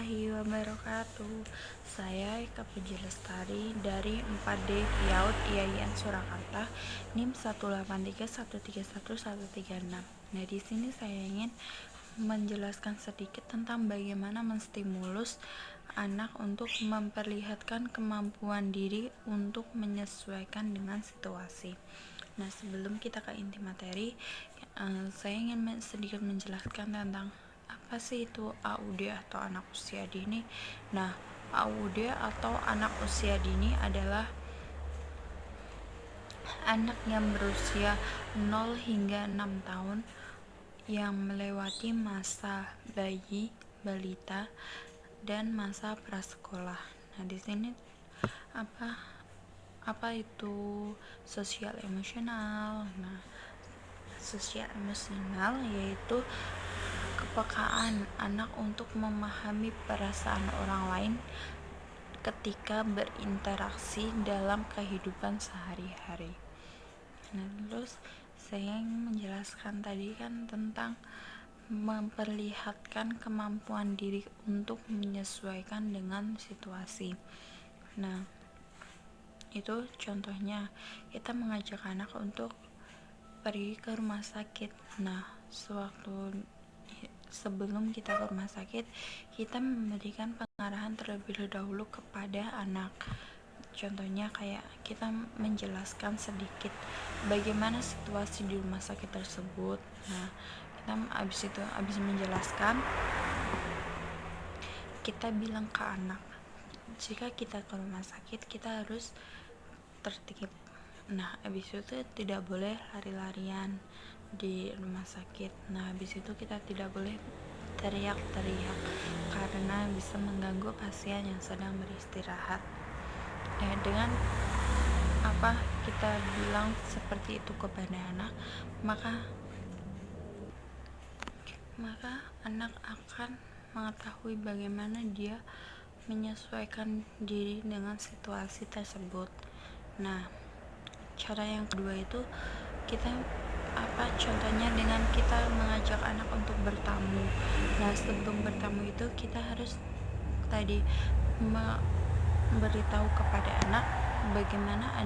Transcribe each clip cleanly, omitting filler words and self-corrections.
warahmatullahi wabarakatuh. Saya Eka Puji Lestari dari 4D Yaud IAIN Surakarta, NIM 183131136. Nah, di sini saya ingin menjelaskan sedikit tentang bagaimana menstimulus anak untuk memperlihatkan kemampuan diri untuk menyesuaikan dengan situasi. Nah, sebelum kita ke inti materi, saya ingin sedikit menjelaskan tentang apa sih itu AUD atau anak usia dini. Nah, AUD atau anak usia dini adalah anak yang berusia 0 hingga 6 tahun yang melewati masa bayi, balita, dan masa prasekolah. Nah, di sini apa itu sosial emosional? Nah, sosial emosional yaitu kepekaan anak untuk memahami perasaan orang lain ketika berinteraksi dalam kehidupan sehari-hari. Nah, terus saya ingin menjelaskan tadi kan tentang memperlihatkan kemampuan diri untuk menyesuaikan dengan situasi. Nah, itu contohnya kita mengajak anak untuk pergi ke rumah sakit. Nah, sebelum kita ke rumah sakit, kita memberikan pengarahan terlebih dahulu kepada anak. Contohnya kayak kita menjelaskan sedikit bagaimana situasi di rumah sakit tersebut. Nah, kita habis menjelaskan, kita bilang ke anak, jika kita ke rumah sakit kita harus tertib. Nah, habis itu tidak boleh lari-larian di rumah sakit. Nah, habis itu kita tidak boleh teriak-teriak karena bisa mengganggu pasien yang sedang beristirahat. Ya, dengan kita bilang seperti itu kepada anak, maka anak akan mengetahui bagaimana dia menyesuaikan diri dengan situasi tersebut. Nah, cara yang kedua itu kita contohnya dengan kita mengajak anak untuk bertamu. Nah, sebelum bertamu itu kita harus tadi memberitahu kepada anak bagaimana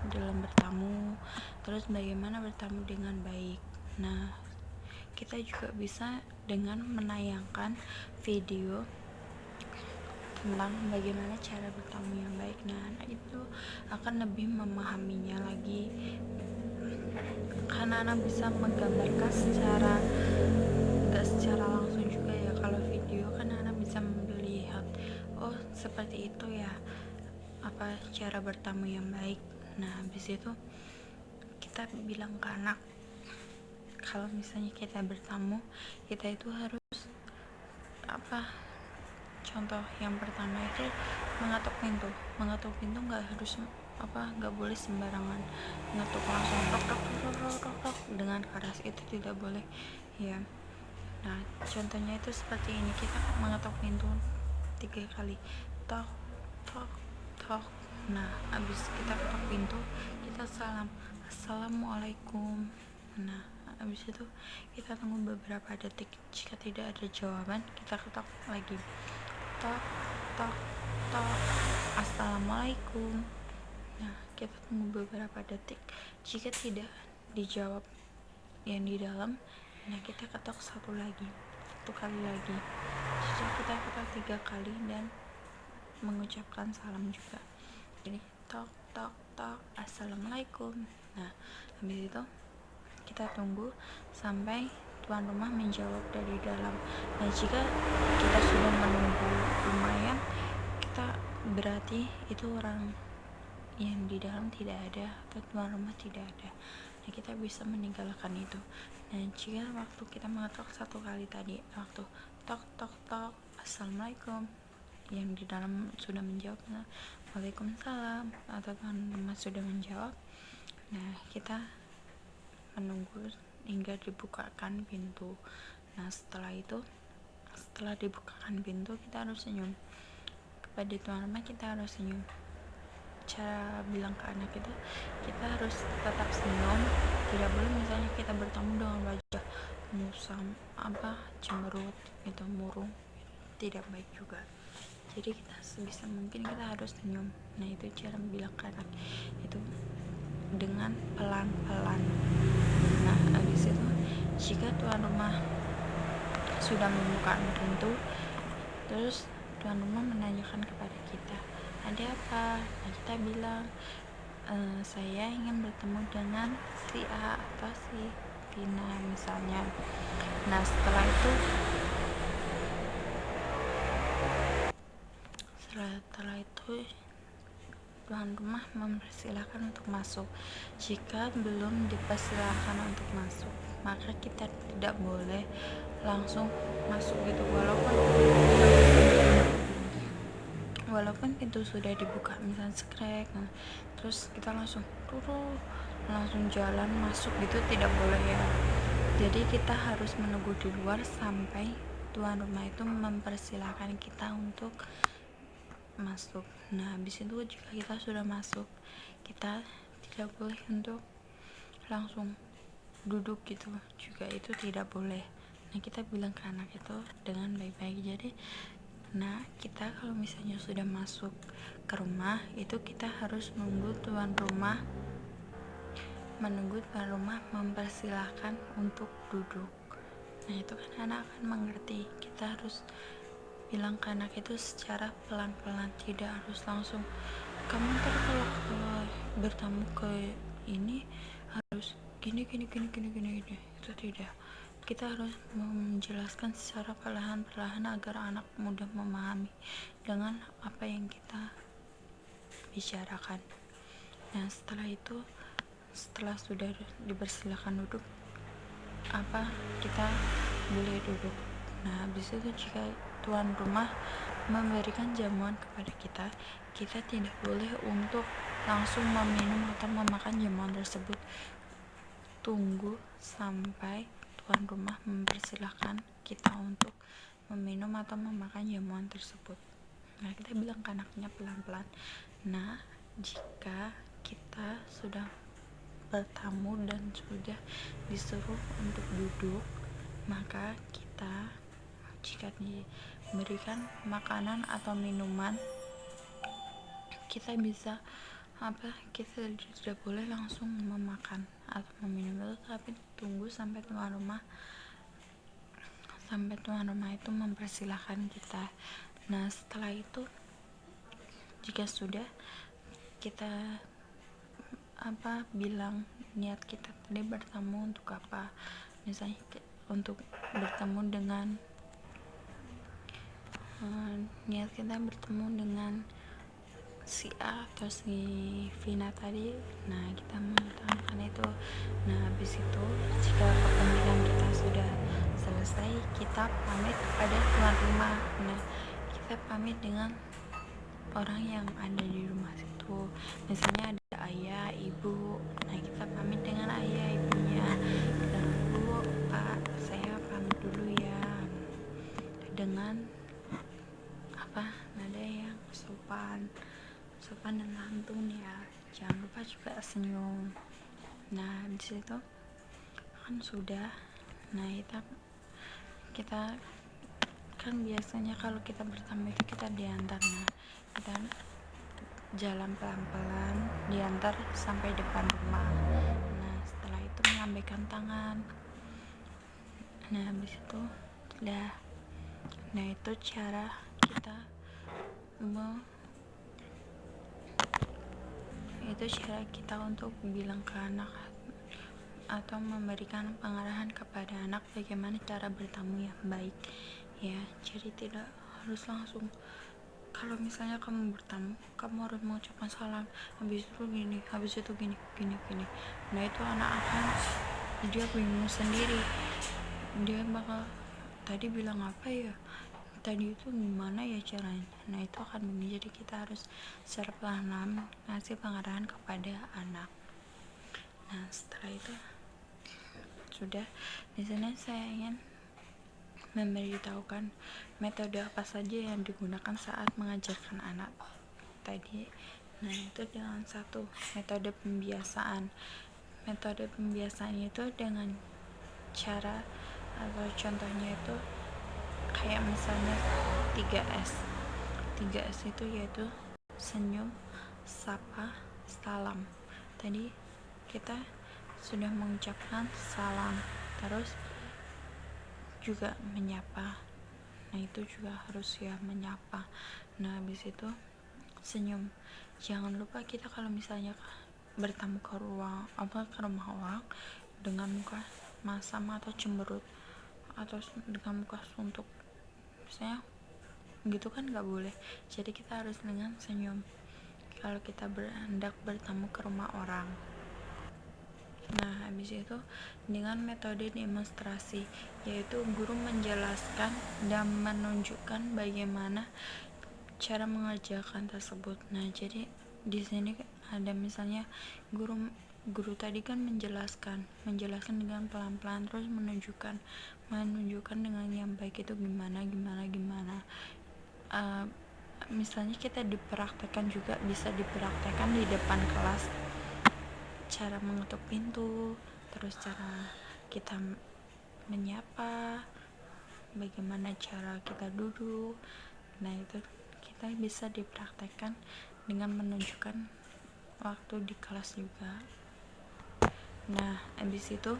dalam bertamu, terus bagaimana bertamu dengan baik. Nah, kita juga bisa dengan menayangkan video tentang bagaimana cara bertamu yang baik. Nah, anak itu akan lebih memahaminya lagi karena anak bisa menggambarkan gak secara langsung juga ya. Kalau video kan anak bisa melihat, oh seperti itu ya cara bertamu yang baik. Nah, habis itu kita bilang ke anak, kalau misalnya kita bertamu, kita itu harus contoh yang pertama itu mengetuk pintu nggak boleh sembarangan ngetuk langsung tok dengan keras, itu tidak boleh ya. Nah, contohnya itu seperti ini, kita mengetuk pintu 3 kali, tok tok tok. Nah, habis kita ketuk pintu, kita salam, assalamualaikum. Nah, habis itu kita tunggu beberapa detik. Jika tidak ada jawaban, kita ketok lagi, tok tok tok, assalamualaikum. Nah, kita tunggu beberapa detik. Jika tidak dijawab yang di dalam, nah kita ketok satu kali lagi. Jadi kita ketok 3 kali dan mengucapkan salam juga. Jadi tok tok tok, assalamualaikum. Nah, habis itu kita tunggu sampai tuan rumah menjawab dari dalam. Nah, jika kita sudah menunggu lumayan, kita berarti itu orang yang di dalam tidak ada atau tuan rumah tidak ada. Nah, kita bisa meninggalkan itu. Nah, jika waktu kita mengetok 1 kali tadi, waktu tok tok tok, assalamualaikum, yang di dalam sudah menjawab, nah, waalaikumsalam, atau tuan rumah sudah menjawab, nah kita menunggu hingga dibukakan pintu. Nah, setelah dibukakan pintu, kita harus senyum kepada tuan rumah. Kita harus senyum. Cara bilang ke anak itu, kita harus tetap senyum. Tidak boleh misalnya kita bertemu dengan wajah musam, cemberut gitu, murung. tidak baik juga. Jadi kita sebisa mungkin kita harus senyum. Nah itu cara bilang ke anak itu dengan pelan-pelan. Nah habis itu jika tuan rumah sudah membuka pintu, terus tuan rumah menanyakan kepada kita, ada apa? Nah kita bilang, saya ingin bertemu dengan si A atau si Tina misalnya. Nah setelah itu tuan rumah mempersilahkan untuk masuk. Jika belum dipersilahkan untuk masuk, maka kita tidak boleh langsung masuk gitu, walaupun pintu sudah dibuka misalnya sekrek, nah, terus kita langsung jalan masuk gitu, tidak boleh ya. Jadi kita harus menunggu di luar sampai tuan rumah itu mempersilahkan kita untuk masuk. Nah habis itu jika kita sudah masuk, kita tidak boleh untuk langsung duduk gitu juga, itu tidak boleh. Nah kita bilang ke anak itu dengan baik-baik. Jadi nah kita kalau misalnya sudah masuk ke rumah itu kita harus menunggu tuan rumah mempersilahkan untuk duduk. Nah itu kan anak akan mengerti. Kita harus bilang ke anak itu secara pelan-pelan, tidak harus langsung, kamu ntar kalau bertamu ke ini harus gini, itu tidak. Kita harus menjelaskan secara perlahan-perlahan agar anak mudah memahami dengan apa yang kita bicarakan. Nah setelah sudah dipersilakan duduk, kita boleh duduk. Nah habis itu jika tuan rumah memberikan jamuan kepada kita, kita tidak boleh untuk langsung meminum atau memakan jamuan tersebut. Tunggu sampai tuan rumah mempersilahkan kita untuk meminum atau memakan jamuan tersebut. Nah kita bilang ke anaknya pelan-pelan. Nah jika kita sudah bertamu dan sudah disuruh untuk duduk, maka kita jika diberikan makanan atau minuman, kita tidak boleh langsung memakan atau meminum itu, tapi tunggu sampai tuan rumah itu mempersilahkan kita. Nah setelah itu jika sudah, kita bilang niat kita tadi bertemu untuk apa, misalnya untuk bertemu dengan niat kita bertemu dengan si A atau si Vina tadi. Nah kita mengutamakan itu. Nah habis itu jika kepemilikan kita sudah selesai, kita pamit kepada tuan rumah. Nah kita pamit dengan orang yang ada di rumah situ, misalnya ada ayah, ibu. Nah kita pamit dengan ayah, ibunya. Kita dulu, Pak, saya pamit dulu ya, dengan nada yang sopan dan santun ya. Jangan lupa juga senyum. Nah di situ kan sudah. Nah kita kan biasanya kalau kita bertamu itu kita diantar. Nah kita jalan pelan-pelan diantar sampai depan rumah. Nah setelah itu melambaikan tangan. Nah habis itu udah. Nah itu cara kita untuk bilang ke anak atau memberikan pengarahan kepada anak bagaimana cara bertamu yang baik ya. Jadi tidak harus langsung, kalau misalnya kamu bertamu, kamu harus mengucapkan salam, habis itu gini. Nah itu anak akan dia bingung sendiri, dia bakal tadi bilang apa ya, tadi itu gimana ya caranya. Nah itu akan begini. Jadi kita harus secara pelan-pelan ngasih pengarahan kepada anak. Nah setelah itu sudah, di sini saya ingin memberitahukan metode apa saja yang digunakan saat mengajarkan anak tadi. Nah itu dengan satu metode pembiasaan. Metode pembiasaan itu dengan cara atau contohnya itu kayak misalnya 3S. 3S itu yaitu senyum, sapa, salam. Tadi kita sudah mengucapkan salam, terus juga menyapa. Nah itu juga harus ya menyapa. Nah habis itu senyum. Jangan lupa kita kalau misalnya bertamu ke rumah orang dengan muka masam atau cemberut atau dengan muka suntuk, misalnya gitu kan nggak boleh. Jadi kita harus dengan senyum kalau kita hendak bertamu ke rumah orang. Nah habis itu dengan metode demonstrasi, yaitu guru menjelaskan dan menunjukkan bagaimana cara mengerjakan tersebut. Nah jadi di sini ada misalnya guru tadi kan menjelaskan dengan pelan-pelan, terus menunjukkan dengan yang baik itu gimana. Misalnya kita dipraktekkan juga, bisa dipraktekkan di depan kelas, cara mengetuk pintu, terus cara kita menyapa, bagaimana cara kita duduk. Nah itu kita bisa dipraktekkan dengan menunjukkan waktu di kelas juga. Nah habis itu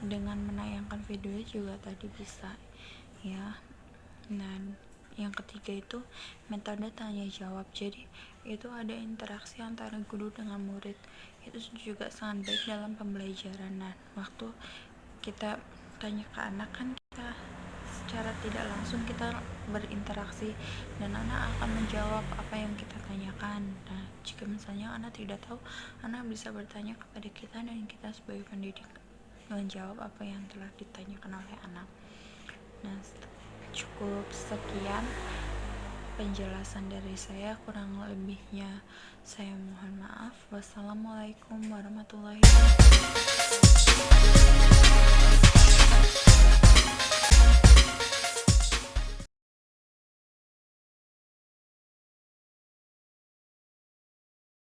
dengan menayangkan video juga tadi bisa ya. Nah yang ketiga itu metode tanya jawab. Jadi itu ada interaksi antara guru dengan murid, itu juga sangat baik dalam pembelajaran. Nah waktu kita tanya ke anak kan kita secara tidak langsung kita berinteraksi dan anak akan menjawab apa yang kita tanyakan. Nah jika misalnya anak tidak tahu, anak bisa bertanya kepada kita dan kita sebagai pendidik menjawab apa yang telah ditanyakan oleh anak. Nah cukup sekian penjelasan dari saya, kurang lebihnya saya mohon maaf. Wassalamualaikum warahmatullahi wabarakatuh.